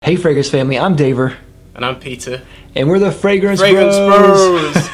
Hey Fragrance family, I'm Daver. And I'm Peter. And we're the Fragrance Bros.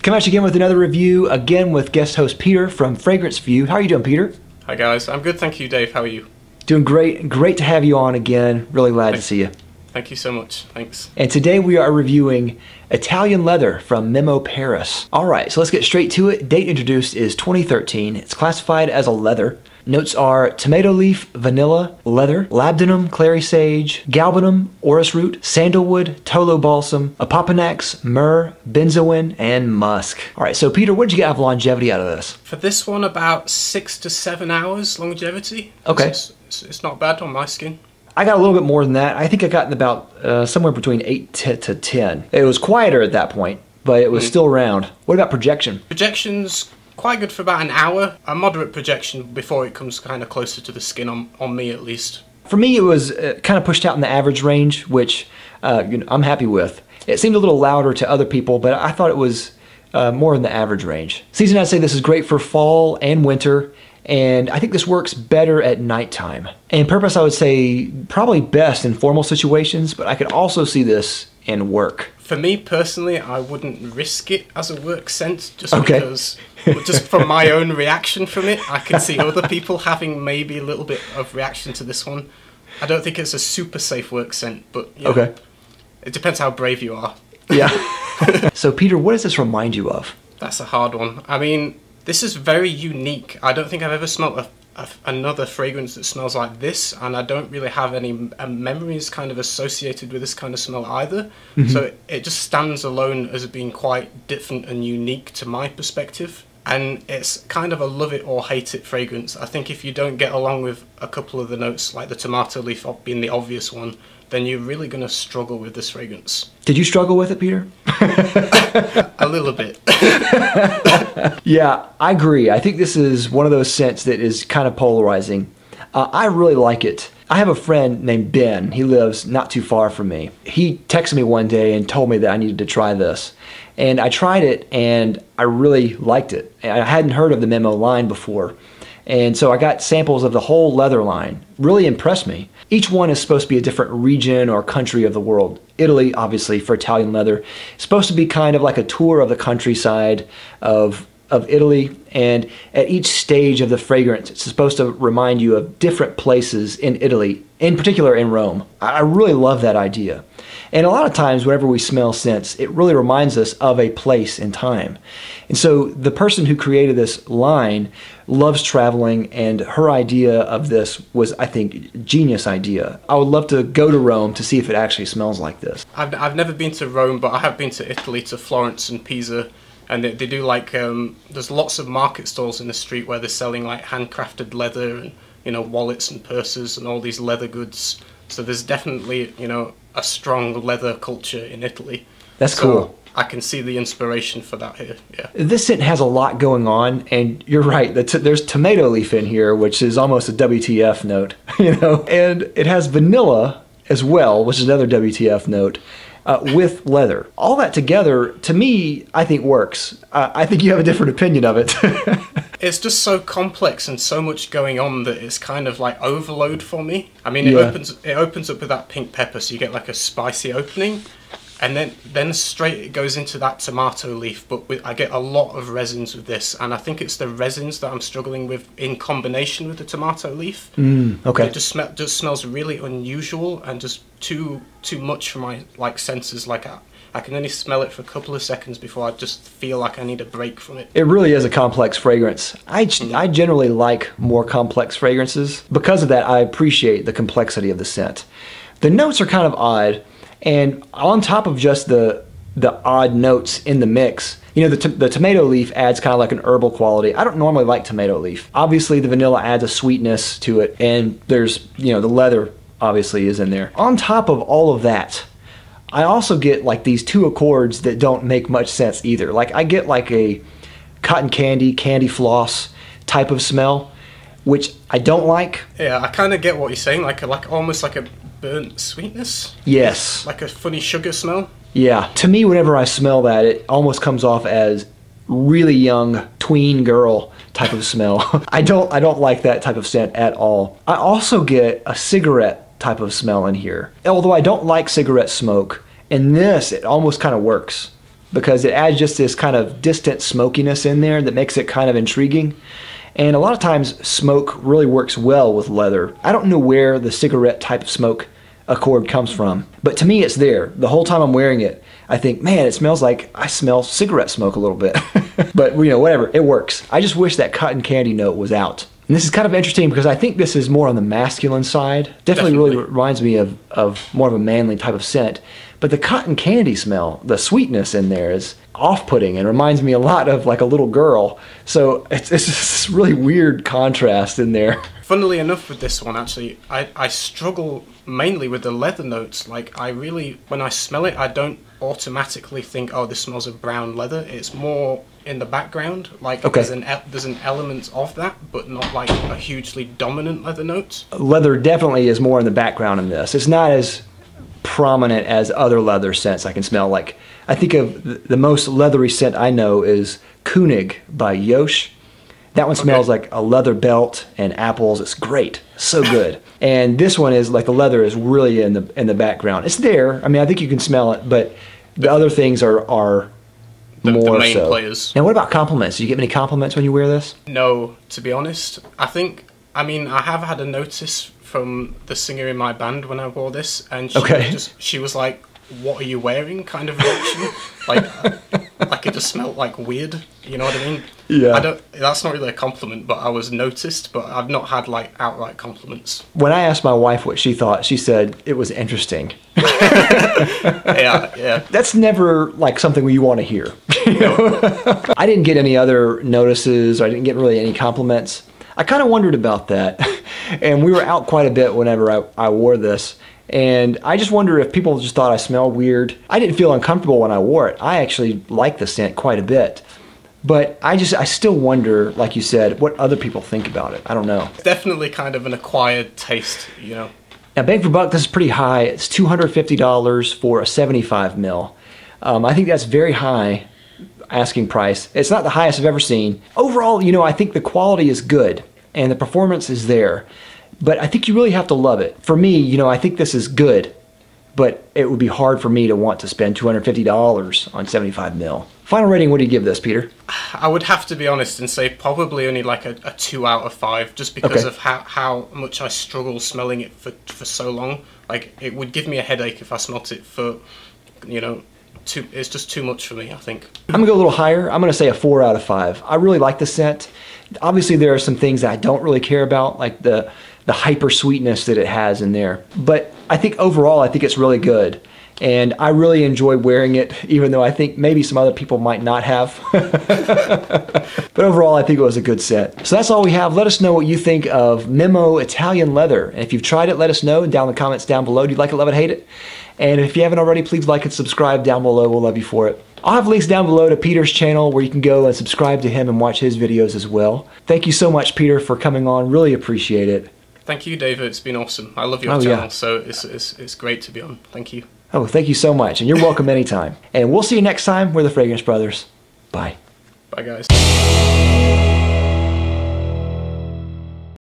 Come at you again with another review, again with guest host Peter from Fragrance View. How are you doing, Peter? Hi guys, I'm good, thank you, Dave. How are you? Doing great. Great to have you on again. Really glad to see you. Thank you so much. Thanks. And today we are reviewing Italian Leather from Memo Paris. Alright, so let's get straight to it. Date introduced is 2013. It's classified as a leather. Notes are tomato leaf, vanilla, leather, labdanum, clary sage, galbanum, orris root, sandalwood, tolo balsam, apopanax, myrrh, benzoin, and musk. Alright, so Peter, what did you get of longevity out of this? For this one, about 6 to 7 hours longevity. Okay. It's not bad on my skin. I got a little bit more than that. I think I got in about somewhere between 8 to 10. It was quieter at that point, but it was still around. What about projection? Projection's quite good for about an hour. A moderate projection before it comes kind of closer to the skin, on me at least. For me, it was kind of pushed out in the average range, which I'm happy with. It seemed a little louder to other people, but I thought it was more in the average range. Season, I'd say this is great for fall and winter, and I think this works better at nighttime. And purpose, I would say probably best in formal situations, but I could also see this in work. For me personally, I wouldn't risk it as a work scent because, just from my own reaction from it, I can see other people having maybe a little bit of reaction to this one. I don't think it's a super safe work scent, but yeah, it depends how brave you are. Yeah. So Peter, what does this remind you of? That's a hard one. I mean, this is very unique. I don't think I've ever smelled another fragrance that smells like this, and I don't really have any memories kind of associated with this kind of smell either. So it just stands alone as being quite different and unique to my perspective. And it's kind of a love it or hate it fragrance. I think if you don't get along with a couple of the notes, like the tomato leaf being the obvious one, then you're really going to struggle with this fragrance. Did you struggle with it, Peter? A little bit. Yeah, I agree. I think this is one of those scents that is kind of polarizing. I really like it. I have a friend named Ben. He lives not too far from me. He texted me one day and told me that I needed to try this. And I tried it and I really liked it. I hadn't heard of the Memo line before. And so I got samples of the whole leather line. Really impressed me. Each one is supposed to be a different region or country of the world. Italy, obviously, for Italian leather, is supposed to be kind of like a tour of the countryside of Italy. And at each stage of the fragrance, it's supposed to remind you of different places in Italy, in particular in Rome. I really love that idea. And a lot of times, whenever we smell scents, it really reminds us of a place and time. And so the person who created this line loves traveling, and her idea of this was, I think, a genius idea. I would love to go to Rome to see if it actually smells like this. I've never been to Rome, but I have been to Italy, to Florence and Pisa. And they do like, there's lots of market stalls in the street where they're selling like handcrafted leather and, you know, wallets and purses and all these leather goods. So there's definitely, you know, a strong leather culture in Italy. That's cool. I can see the inspiration for that here, yeah. This scent has a lot going on, and you're right, there's tomato leaf in here, which is almost a WTF note, you know? And it has vanilla as well, which is another WTF note. With leather. All that together, to me, I think works. I think you have a different opinion of it. It's just so complex and so much going on that it's kind of like overload for me. I mean, it opens up with that pink pepper, so you get like a spicy opening, and then straight it goes into that tomato leaf. But I get a lot of resins with this, and I think it's the resins that I'm struggling with in combination with the tomato leaf. Okay. It just smells really unusual and just too much for my senses. Like I can only smell it for a couple of seconds before I just feel like I need a break from it. It really is a complex fragrance. I generally like more complex fragrances. Because of that, I appreciate the complexity of the scent. The notes are kind of odd, and on top of just the odd notes in the mix, you know, the tomato leaf adds kind of like an herbal quality. I don't normally like tomato leaf. Obviously, the vanilla adds a sweetness to it, and there's, you know, the leather obviously is in there. On top of all of that, I also get like these two accords that don't make much sense either. Like I get like a cotton candy floss type of smell, which I don't like. Yeah, I kind of get what you're saying, like almost like a burnt sweetness. Yes. Like a funny sugar smell. Yeah. To me, whenever I smell that, it almost comes off as really young tween girl type of smell. I don't like that type of scent at all. I also get a cigarette type of smell in here. Although I don't like cigarette smoke, in this it almost kind of works because it adds just this kind of distant smokiness in there that makes it kind of intriguing. And a lot of times smoke really works well with leather. I don't know where the cigarette type of smoke Accord comes from, but to me it's there. The whole time I'm wearing it, I think, man, it smells like I smell cigarette smoke a little bit. But you know, whatever, it works. I just wish that cotton candy note was out. And this is kind of interesting because I think this is more on the masculine side. Definitely. Really reminds me of more of a manly type of scent. But the cotton candy smell, the sweetness in there is off-putting and reminds me a lot of like a little girl. So it's just this really weird contrast in there. Funnily enough with this one, actually, I struggle mainly with the leather notes. Like, I really, when I smell it, I don't automatically think, oh, this smells of brown leather. It's more in the background. Like, okay. There's an element of that, but not like a hugely dominant leather note. Leather definitely is more in the background in this. It's not as prominent as other leather scents I can smell. Like, I think of the most leathery scent I know is Koenig by Yosh. That one smells like a leather belt and apples. It's great, so good. And this one is like the leather is really in the background. It's there. I mean, I think you can smell it, but the other things are more the main so. Players. And what about compliments? Do you get many compliments when you wear this? No, to be honest. I have had a notice from the singer in my band when I wore this, and she was like, "What are you wearing?" kind of reaction. like it just smelled like weird. You know what I mean? Yeah. That's not really a compliment, but I was noticed. But I've not had like outright compliments. When I asked my wife what she thought, she said it was interesting. Yeah. That's never like something you want to hear. I didn't get any other notices. I didn't get really any compliments. I kind of wondered about that. And we were out quite a bit whenever I wore this. And I just wonder if people just thought I smelled weird. I didn't feel uncomfortable when I wore it. I actually like the scent quite a bit. But I still wonder, like you said, what other people think about it. I don't know. It's definitely kind of an acquired taste, you know. Now, bang for buck, this is pretty high. It's $250 for a 75 mil. I think that's very high asking price. It's not the highest I've ever seen. Overall, you know, I think the quality is good and the performance is there. But I think you really have to love it. For me, you know, I think this is good, but it would be hard for me to want to spend $250 on 75 mil. Final rating, what do you give this, Peter? I would have to be honest and say probably only like a 2 out of 5, just because of how much I struggle smelling it for so long. Like, it would give me a headache if I smelt it for, you know, it's just too much for me, I think. I'm gonna go a little higher. I'm gonna say a 4 out of 5. I really like the scent. Obviously, there are some things that I don't really care about, like the hyper sweetness that it has in there. But I think overall, I think it's really good. And I really enjoy wearing it, even though I think maybe some other people might not have. But overall, I think it was a good set. So that's all we have. Let us know what you think of Memo Italian Leather. And if you've tried it, let us know down in the comments down below. Do you like it, love it, hate it? And if you haven't already, please like and subscribe down below. We'll love you for it. I'll have links down below to Peter's channel where you can go and subscribe to him and watch his videos as well. Thank you so much, Peter, for coming on. Really appreciate it. Thank you, David. It's been awesome. I love your channel, so it's great to be on. Thank you. Oh, thank you so much, and you're welcome anytime. And we'll see you next time. We're the Fragrance Brothers. Bye. Bye, guys.